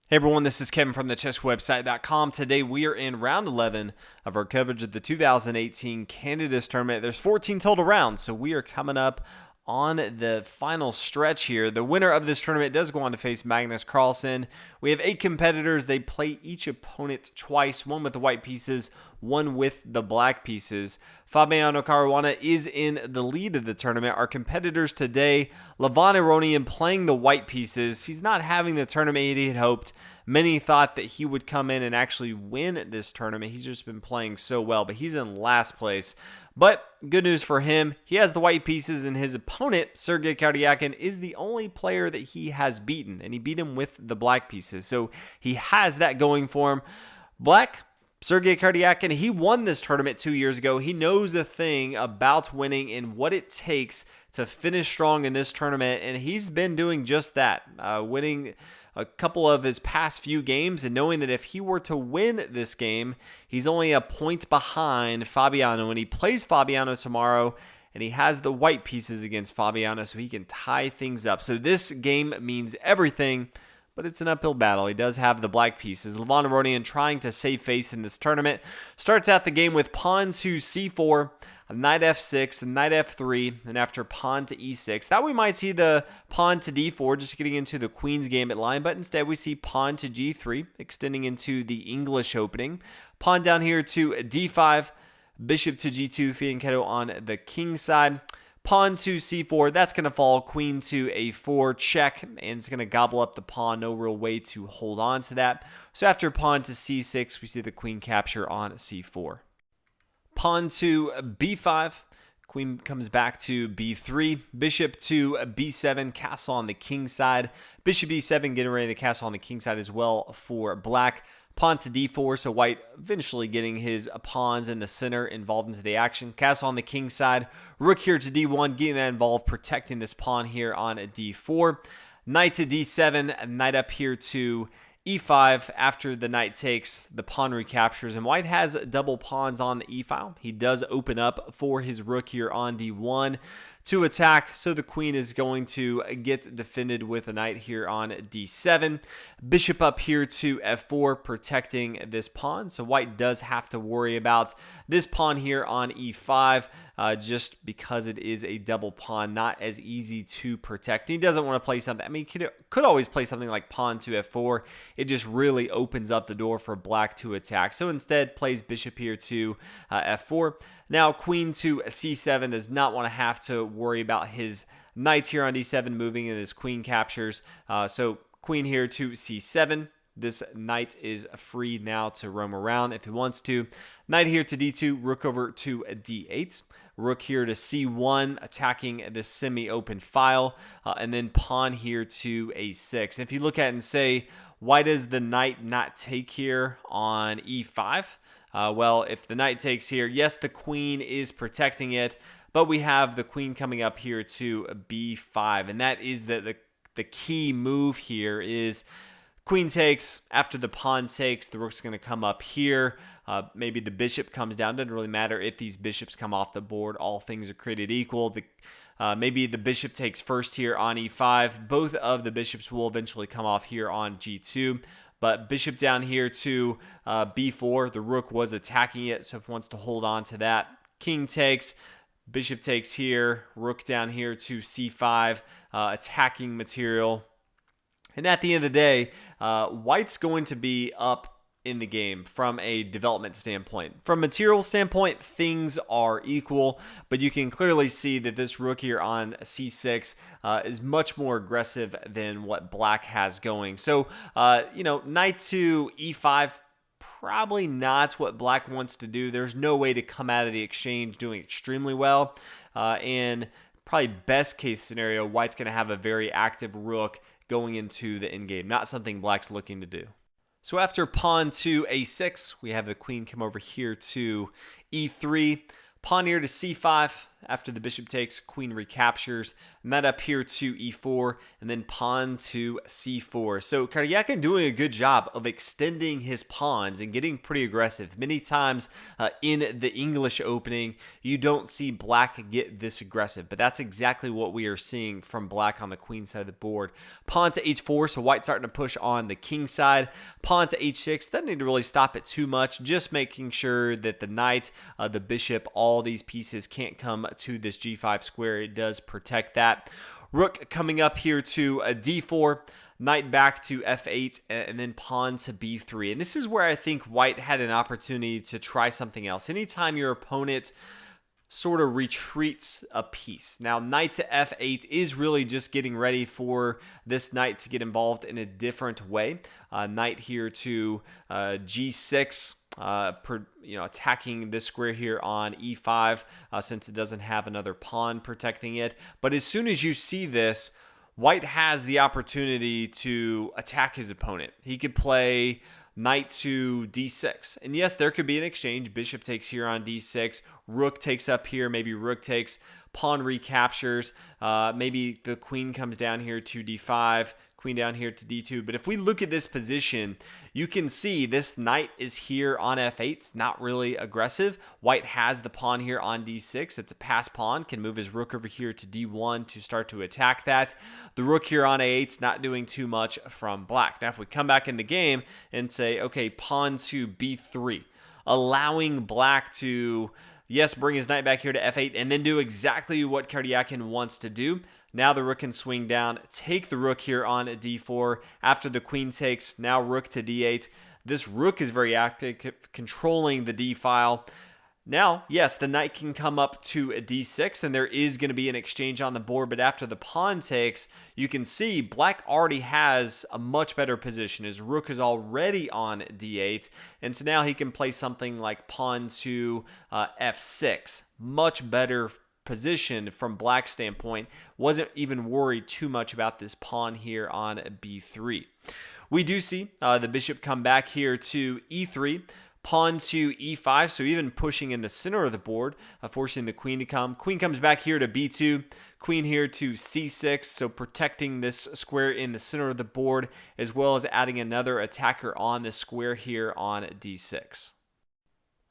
Hey everyone, this is Kevin from thechesswebsite.com. Today we are in round 11 of our coverage of the 2018 Candidates Tournament. There's 14 total rounds, so we are coming up on the final stretch here. The winner of this tournament does go on to face Magnus Carlsen. We have 8 competitors. They play each opponent twice, one with the white pieces, one with the black pieces. Fabiano Caruana is in the lead of the tournament. Our competitors today, Aronian playing the white pieces. He's not having the tournament he had hoped. Many thought that he would come in and actually win this tournament. He's just been playing so well, but he's in last place. But good news for him, he has the white pieces, and his opponent, Sergei Karjakin, is the only player that he has beaten, and he beat him with the black pieces. So he has that going for him. Black, Sergei Karjakin, he won this tournament 2 years ago. He knows a thing about winning and what it takes to finish strong in this tournament, and he's been doing just that, winning a couple of his past few games, and knowing that if he were to win this game, he's only a point behind Fabiano, and he plays Fabiano tomorrow, and he has the white pieces against Fabiano, so he can tie things up. So this game means everything, but it's an uphill battle. He does have the black pieces. Aronian trying to save face in this tournament. Starts out the game with pawn to c4, knight f6, knight f3, and after pawn to e6. That we might see the pawn to d4, just getting into the queen's gambit line, but instead we see pawn to g3, extending into the English opening. Pawn down here to d5, bishop to g2, fianchetto on the king side. Pawn to c4, that's going to fall. Queen to a4, check, and it's going to gobble up the pawn. No real way to hold on to that. So after pawn to c6, we see the queen capture on c4. Pawn to b5, queen comes back to b3, bishop to b7, castle on the king side, bishop e7, getting ready to castle on the king side as well for black. Pawn to d4, so white eventually getting his pawns in the center involved into the action. Castle on the king side, rook here to d1, getting that involved, protecting this pawn here on d4. Knight to d7, knight up here to e5. After the knight takes, the pawn recaptures, and white has double pawns on the e-file. He does open up for his rook here on d1 to attack, so the queen is going to get defended with a knight here on d7. Bishop up here to f4, protecting this pawn, so white does have to worry about this pawn here on e5, just because it is a double pawn, not as easy to protect. He doesn't want to play something, I mean, he could always play something like pawn to f4. It just really opens up the door for black to attack, so instead plays bishop here to f4. Now, queen to c7 does not want to have to worry about his knight here on d7 moving, and his queen captures. So queen here to c7. This knight is free now to roam around if he wants to. Knight here to d2, rook over to d8. Rook here to c1, attacking the semi-open file, and then pawn here to a6. If you look at it and say, why does the knight not take here on e5? Well, if the knight takes here, yes, the queen is protecting it, but we have the queen coming up here to b5, and that is the key move here is queen takes. After the pawn takes, the rook's going to come up here. Maybe the bishop comes down. Doesn't really matter if these bishops come off the board. All things are created equal. Maybe the bishop takes first here on e5. Both of the bishops will eventually come off here on g2. But bishop down here to b4. The rook was attacking it, so if it wants to hold on to that, king takes, bishop takes here, rook down here to c5, attacking material. And at the end of the day, white's going to be up in the game from a development standpoint. From a material standpoint, things are equal, but you can clearly see that this rook here on c6 is much more aggressive than what black has going. So, knight to e5, probably not what black wants to do. There's no way to come out of the exchange doing extremely well. And probably best case scenario, white's going to have a very active rook going into the endgame. Not something black's looking to do. So after pawn to a6, we have the queen come over here to e3. Pawn here to c5. after the bishop takes, queen recaptures, and that up here to e4, and then pawn to c4. So Karjakin doing a good job of extending his pawns and getting pretty aggressive. Many times in the English opening, you don't see black get this aggressive, but that's exactly what we are seeing from black on the queen side of the board. Pawn to h4, so white's starting to push on the king side. Pawn to h6, doesn't need to really stop it too much, just making sure that the knight, the bishop, all these pieces can't come to this g5 square. It does protect that. Rook coming up here to a d4, knight back to f8, and then pawn to b3. And this is where I think white had an opportunity to try something else. Anytime your opponent sort of retreats a piece. Now, knight to f8 is really just getting ready for this knight to get involved in a different way. Knight here to g6, attacking this square here on e5 since it doesn't have another pawn protecting it. But as soon as you see this, white has the opportunity to attack his opponent. He could play knight to d6. And yes, there could be an exchange. Bishop takes here on d6. Rook takes up here. Maybe rook takes. Pawn recaptures. Maybe the queen comes down here to d5. Queen down here to d2. But if we look at this position, you can see this knight is here on f8. It's not really aggressive. White has the pawn here on d6. It's a pass pawn. Can move his rook over here to d1 to start to attack that. The rook here on a8 is not doing too much from black. Now, if we come back in the game and say, okay, pawn to b3, allowing black to, yes, bring his knight back here to f8 and then do exactly what Karjakin wants to do. Now the rook can swing down, take the rook here on d4. After the queen takes, now rook to d8. This rook is very active, controlling the d file. Now, yes, the knight can come up to a d6, and there is going to be an exchange on the board, but after the pawn takes, you can see black already has a much better position. His rook is already on d8, and so now he can play something like pawn to f6. Much better position from black's standpoint. Wasn't even worried too much about this pawn here on b3. We do see the bishop come back here to e3, pawn to e5, so even pushing in the center of the board, forcing the queen to come. Queen comes back here to b2, queen here to c6, so protecting this square in the center of the board, as well as adding another attacker on the square here on d6.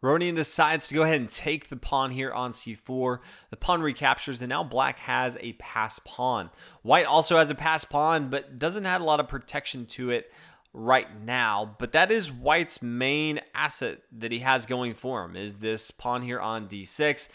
Aronian decides to go ahead and take the pawn here on c4. The pawn recaptures, and now black has a pass pawn. White also has a pass pawn, but doesn't have a lot of protection to it right now. But that is white's main asset that he has going for him, is this pawn here on d6.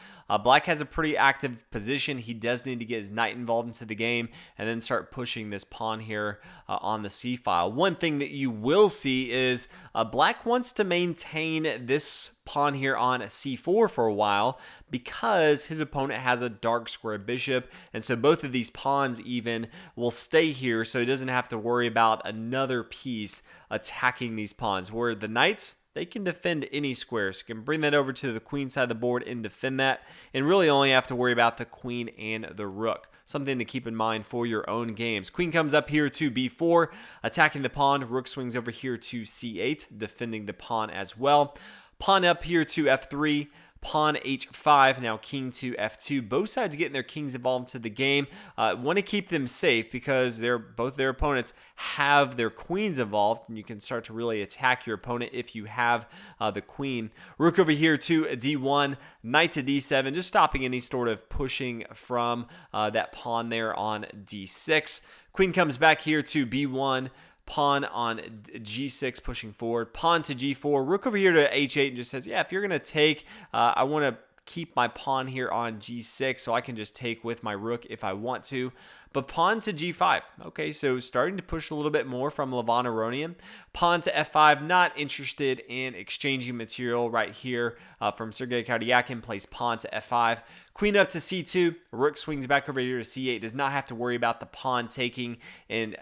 Black has a pretty active position. He does need to get his knight involved into the game and then start pushing this pawn here on the c file. One thing that you will see is black wants to maintain this pawn here on c4 for a while because his opponent has a dark square bishop, and so both of these pawns even will stay here, so he doesn't have to worry about another piece attacking these pawns, where the knights, they can defend any square. So you can bring that over to the queen side of the board and defend that, and really only have to worry about the queen and the rook. Something to keep in mind for your own games. Queen comes up here to b4, attacking the pawn. Rook swings over here to c8, defending the pawn as well. Pawn up here to f3. Pawn h5, now king to f2. Both sides getting their kings involved into the game. Want to keep them safe because both their opponents have their queens involved, and you can start to really attack your opponent if you have the queen. Rook over here to d1, knight to d7, just stopping any sort of pushing from that pawn there on d6. Queen comes back here to b1. Pawn on g6 pushing forward, pawn to g4, rook over here to h8, and just says, yeah, if you're going to take, I want to keep my pawn here on g6 so I can just take with my rook if I want to. But pawn to g5. Okay, so starting to push a little bit more from Levon Aronian. Pawn to f5, not interested in exchanging material right here from Sergei Karjakin. Plays pawn to f5. Queen up to c2. Rook swings back over here to c8. Does not have to worry about the pawn taking and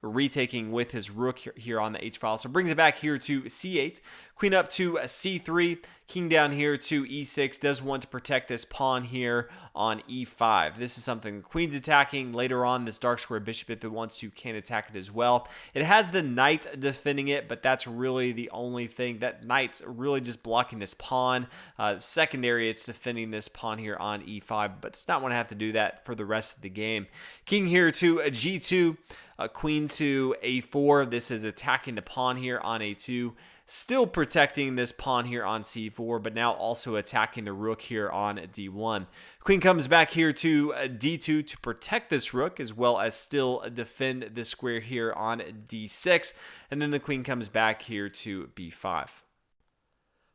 retaking with his rook here on the h file. So brings it back here to c8. Queen up to c3. King down here to e6. Does want to protect this pawn here on e5. This is something the queen's attacking. Later later on, this dark square bishop, if it wants to, can attack it as well. It has the knight defending it, but that's really the only thing. That knight's really just blocking this pawn. Secondary, it's defending this pawn here on e5, but it's not want to have to do that for the rest of the game. King here to g2, queen to a4. This is attacking the pawn here on a2. Still protecting this pawn here on c4, but now also attacking the rook here on d1. Queen comes back here to d2 to protect this rook, as well as still defend this square here on d6. And then the queen comes back here to b5.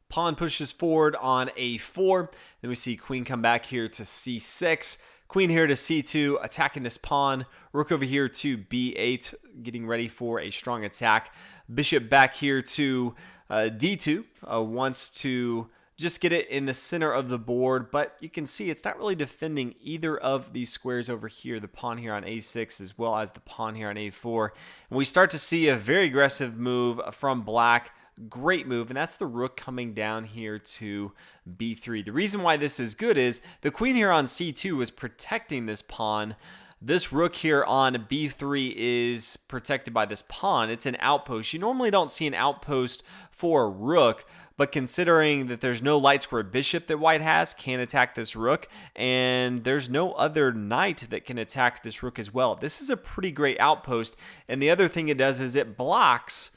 Pawn pushes forward on a4. Then we see queen come back here to c6. Queen here to c2, attacking this pawn. Rook over here to b8, getting ready for a strong attack. Bishop back here to d2, wants to just get it in the center of the board, but you can see it's not really defending either of these squares over here, the pawn here on a6 as well as the pawn here on a4. And we start to see a very aggressive move from black. Great move, and that's the rook coming down here to b3. The reason why this is good is the queen here on c2 is protecting this pawn. This rook here on b3 is protected by this pawn. It's an outpost. You normally don't see an outpost for a rook, but considering that there's no light square bishop that white has, can attack this rook, and there's no other knight that can attack this rook as well. This is a pretty great outpost, and the other thing it does is it blocks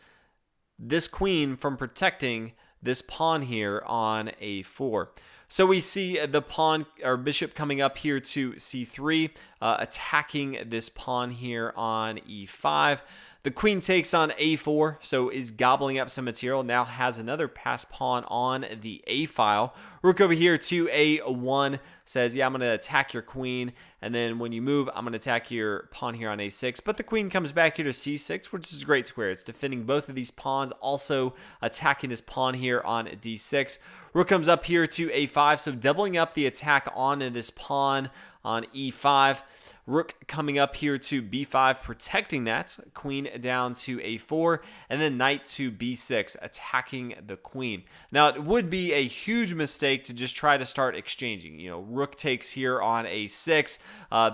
this queen from protecting this pawn here on a4. So we see the pawn or bishop coming up here to c3, attacking this pawn here on e5. The queen takes on a4, so is gobbling up some material. Now has another passed pawn on the a file. Rook over here to a1 says, yeah, I'm going to attack your queen. And then when you move, I'm going to attack your pawn here on a6. But the queen comes back here to c6, which is a great square. It's defending both of these pawns, also attacking this pawn here on d6. Rook comes up here to a5, so doubling up the attack on this pawn on e5. Rook coming up here to b5, protecting that. Queen down to a4, and then knight to b6, attacking the queen. Now, it would be a huge mistake to just try to start exchanging. You know, rook takes here on a6.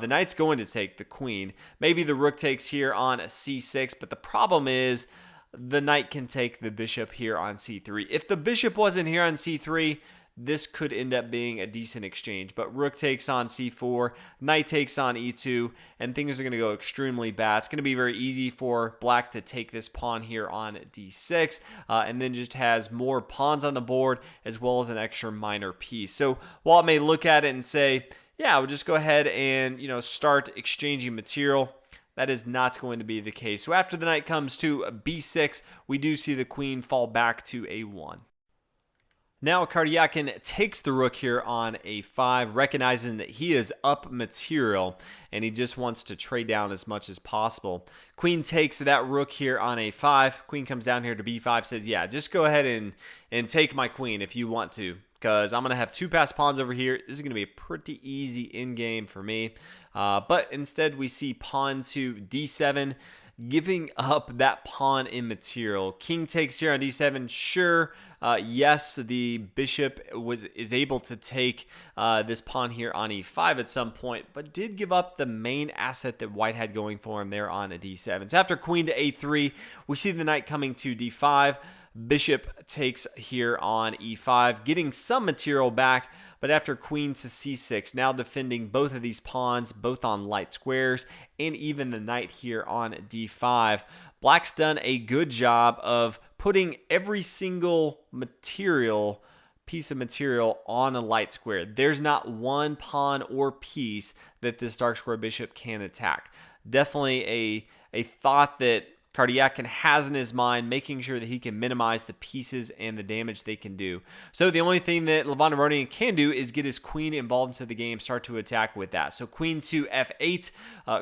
The knight's going to take the queen. Maybe the rook takes here on c6, but the problem is the knight can take the bishop here on c3. If the bishop wasn't here on c3, this could end up being a decent exchange, but rook takes on c4, knight takes on e2, and things are going to go extremely bad. It's going to be very easy for black to take this pawn here on d6, and then just has more pawns on the board as well as an extra minor piece. So while it may look at it and say, yeah, I would just go ahead and start exchanging material, that is not going to be the case. So after the knight comes to b6, we do see the queen fall back to a1. Now Karjakin takes the rook here on a5, recognizing that he is up material and he just wants to trade down as much as possible. Queen takes that rook here on a5. Queen comes down here to b5, says, yeah, just go ahead and take my queen if you want to, because I'm going to have two passed pawns over here. This is going to be a pretty easy endgame for me. But instead we see pawn to d7, giving up that pawn in material. King takes here on d7, sure. Yes, the bishop is able to take this pawn here on e5 at some point, but did give up the main asset that white had going for him there on a d7. So after queen to a3, we see the knight coming to d5. Bishop takes here on e5, getting some material back, but after queen to c6, now defending both of these pawns, both on light squares, and even the knight here on d5. Black's done a good job of putting every single piece of material on a light square. There's not one pawn or piece that this dark square bishop can attack. Definitely a thought that Karjakin has in his mind, making sure that he can minimize the pieces and the damage they can do. So the only thing that Aronian can do is get his queen involved into the game, start to attack with that. So queen to f8,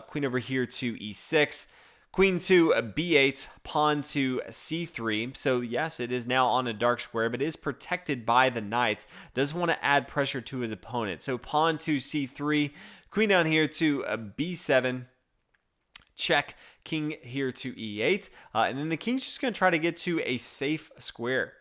queen over here to e6, queen to b8, pawn to c3. So yes, it is now on a dark square, but it is protected by the knight. Does want to add pressure to his opponent. So pawn to c3, queen down here to b7, check, king here to e8, and then the king's just going to try to get to a safe square.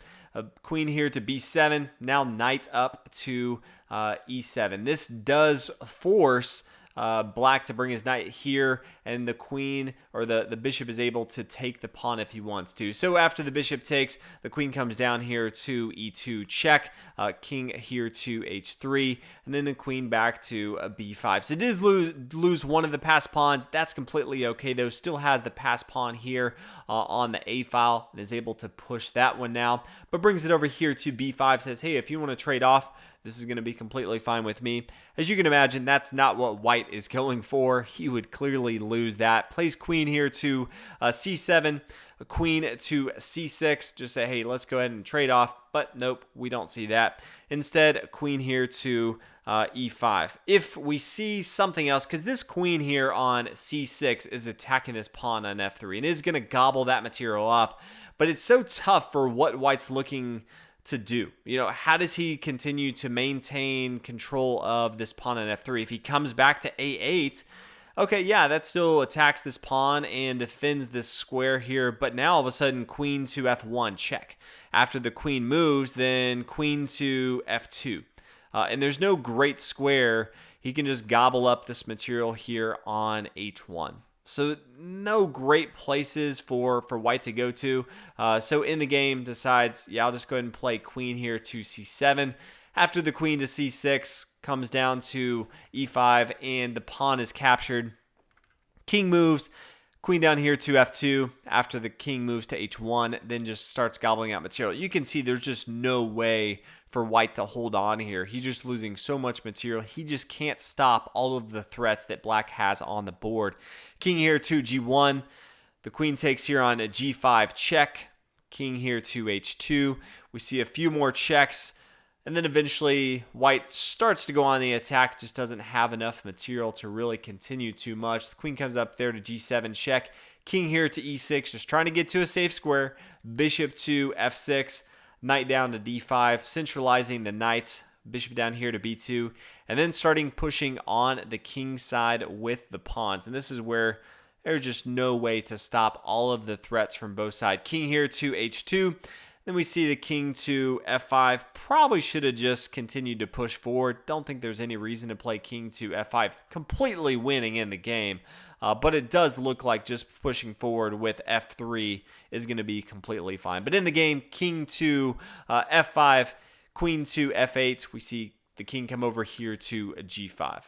Queen here to b7, now knight up to e7. This does force black to bring his knight here, and the queen or the bishop is able to take the pawn if he wants to. So after the bishop takes, the queen comes down here to e2 check, king here to h3, and then the queen back to b5. So it does lose one of the passed pawns. That's completely okay though. Still has the passed pawn here on the a file and is able to push that one now, but brings it over here to b5. Says, hey, if you want to trade off, this is going to be completely fine with me. As you can imagine, that's not what white is going for. He would clearly lose that. Plays queen here to c7, queen to c6. Just say, hey, let's go ahead and trade off. But nope, we don't see that. Instead, queen here to e5. If we see something else, because this queen here on c6 is attacking this pawn on f3 and is going to gobble that material up. But it's so tough for what white's looking to do. You know, how does he continue to maintain control of this pawn on f3? If he comes back to a8, okay, yeah, that still attacks this pawn and defends this square here, but now all of a sudden queen to f1 check. After the queen moves, then queen to f2. And there's no great square. He can just gobble up this material here on h1. So no great places for white to go to. So in the game decides, yeah, I'll just go ahead and play queen here to c7. After the queen to c6 comes down to e5 and the pawn is captured. King moves, queen down here to f2. After the king moves to h1, then just starts gobbling out material. You can see there's just no way for white to hold on here. He's just losing so much material. He just can't stop all of the threats that black has on the board. King here to g1. The queen takes here on a g5 check. King here to h2. We see a few more checks. And then eventually white starts to go on the attack. Just doesn't have enough material to really continue too much. The queen comes up there to g7 check. King here to e6. Just trying to get to a safe square. Bishop to f6. Knight down to d5, centralizing the knight, bishop down here to b2, and then starting pushing on the king side with the pawns. And this is where there's just no way to stop all of the threats from both sides. King here to h2. Then we see the king to f5. Probably should have just continued to push forward. Don't think there's any reason to play king to f5. Completely winning in the game. But it does look like just pushing forward with f3 is going to be completely fine. But in the game, king to f5, queen to f8. We see the king come over here to g5.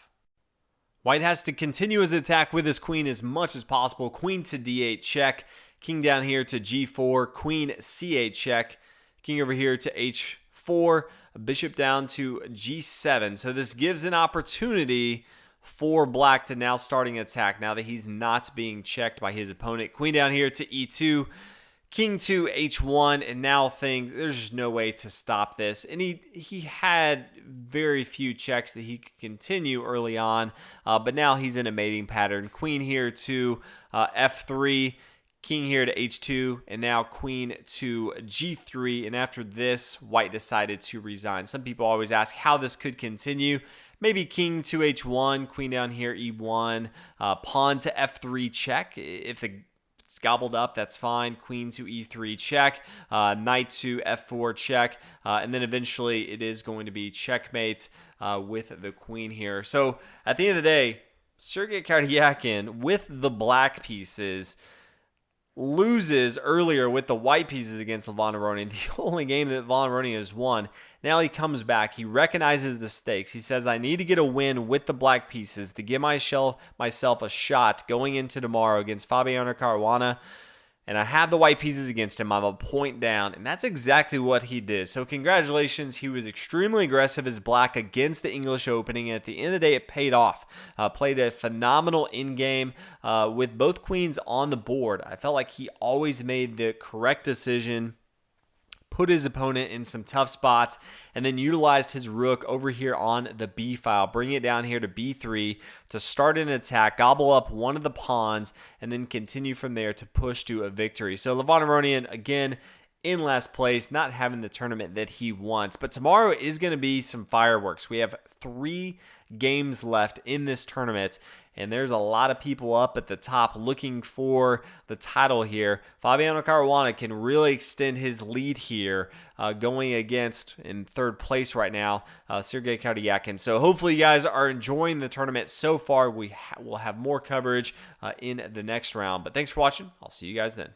White has to continue his attack with his queen as much as possible. Queen to d8 check. King down here to g4. Queen c8 check. King over here to h4. Bishop down to g7. So this gives an opportunity for black to now starting attack now that he's not being checked by his opponent. Queen down here to e2, king to h1, and now there's just no way to stop this. And he had very few checks that he could continue early on, but now he's in a mating pattern. Queen here to f3, king here to h2, and now queen to g3. And after this, white decided to resign. Some people always ask how this could continue. Maybe king to h1, queen down here e1, pawn to f3 check. If it's gobbled up, that's fine. Queen to e3 check, knight to f4 check, and then eventually it is going to be checkmate with the queen here. So at the end of the day, Sergei Karjakin with the black pieces loses earlier with the white pieces against Levon Aronian, the only game that Levon Aronian has won. Now he comes back. He recognizes the stakes. He says, I need to get a win with the black pieces to give myself a shot going into tomorrow against Fabiano Caruana. And I have the white pieces against him. I'm a point down. And that's exactly what he did. So congratulations. He was extremely aggressive as black against the English opening. And at the end of the day, it paid off. Played a phenomenal in-game with both queens on the board. I felt like he always made the correct decision, put his opponent in some tough spots, and then utilized his rook over here on the b file, bring it down here to b3 to start an attack, gobble up one of the pawns, and then continue from there to push to a victory. So Levon Aronian, again, in last place, not having the tournament that he wants. But tomorrow is going to be some fireworks. We have 3 games left in this tournament, and there's a lot of people up at the top looking for the title here. Fabiano Caruana can really extend his lead here, going against, in third place right now, Sergei Karjakin. So hopefully you guys are enjoying the tournament so far. We will have more coverage in the next round. But thanks for watching. I'll see you guys then.